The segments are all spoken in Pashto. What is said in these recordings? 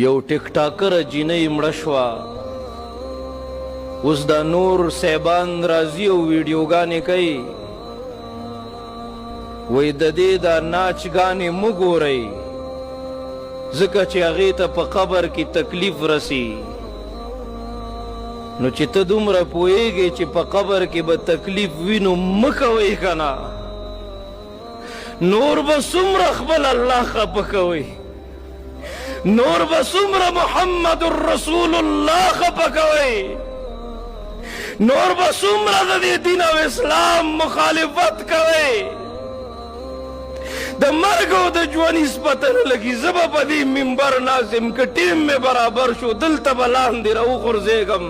یو ټیک ټاکر جینۍ مړه شوه، اوس دا نور صاحبان راځي او ویډیوګانې کوي، وایي د دې دا ناچګانې مه ګورئ ځکه چې هغې ته په قبر کې تکلیف رسي. نو چې ته دومره پوهېږې چې په قبر کې به تکلیف وي نو مه کوئ که نه، نور به څومره خپل الله خفه کوئ، نور به څومره محمد رسول الله خفه کوئ، نور به څومره د دې دین او اسلام مخالفت کوئ. د مرګ او د ژوند پته نه لګي. زه به په دې منبر ناظم که ټیم مې برابر شو دلته به لاندې راوغورځېږم،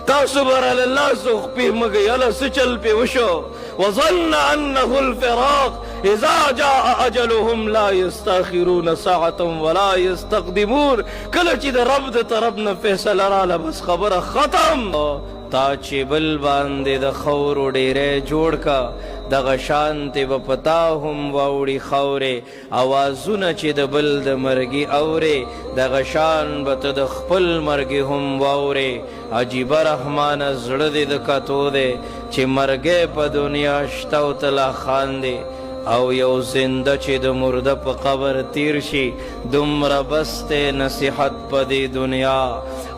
تاسو به راله لاس او خپې مه کوئ. هله څه چل پې وشو؟ وظن انه الفراق اذا جاء اجلهم لا يستاخرون ساعة ولا يستقدمون. کله چې د رب د طرف نه فیصله راله بس خبره ختم. تا چې بل باندې د خورو ډیری جوړ کا دغه شانتې به په تا هم واوړي خاورې، اوازونه چې د بل د مرګي اورې دغه شان به ته د خپل مرګي هم واورې. عجیبه رحمانه زړه دې د کتو دی چې مرګی په دنیا شته او ته لا خاندې، او یو زنده چې د مرده په قبر تیر شي دومره بس دی نصیحت په دې دنیا.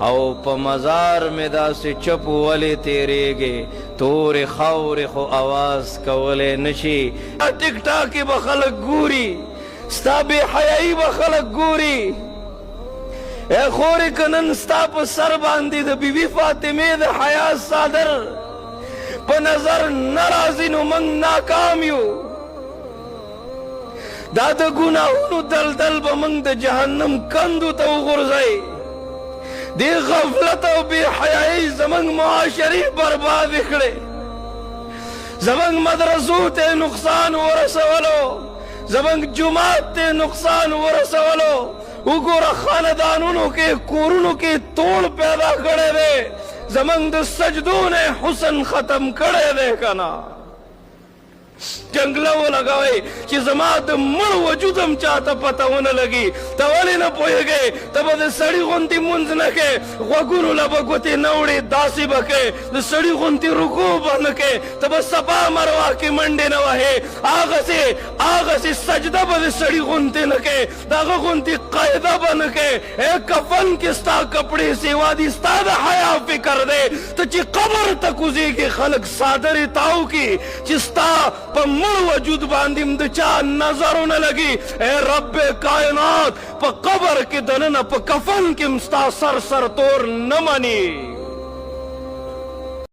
او په مزار مې داسې چپ ولې تیریږي، تورې خاورې خو آواز کولی نشي. ټیک ټاک به خلک ګوري، ستا بې حیایي به خلک ګوري. ای خورې که نن ستا په سر باندې د بیبي فاطمې د حیا څادر په نظر نه راځي نو موږ ناکام یو. دا د ګناهونو دلدل به موږ د جهنم کندو ته وغورځئ. دې غفلت او بې حیایي زموږ معاشرې بربادې کړې، زموږ مدرسو ته نقصان ورسولو، زموږ جومات ته نقصان ورسولو. وګوره خاندانونو کې کورونو کې توړ پیدا کړی دی، زموږ د سجدو نه حسن ختم کړی دی که نه. جنګله ولګوئ چې زما د مړ وجود هم چاته پته ونه لګي. ته ولې نه پوهېږې؟ ته به د سړي غوندې مونځ نه کوې، غوږونو له به ګوتې نه وړې، داسې به کوې، د سړي غوندې رکوع به نه کوې، ته به صفا مروه کې منډې نه وهې، هغسې سجده به د سړي غوندې نه کوې، د هغه غوندې قاعده به نه کوې. ای کفن کې ستا کپړې سیوا دي، ستا د حیا فکر دی. ته چې قبر ته کوزېږې خلک څادرې تاو کي چې ستا په مړ وجود باندې د چا نظرونه لګي. اے رب کائنات په قبر کې دننه په کفن کې ستا سر تور نه مني.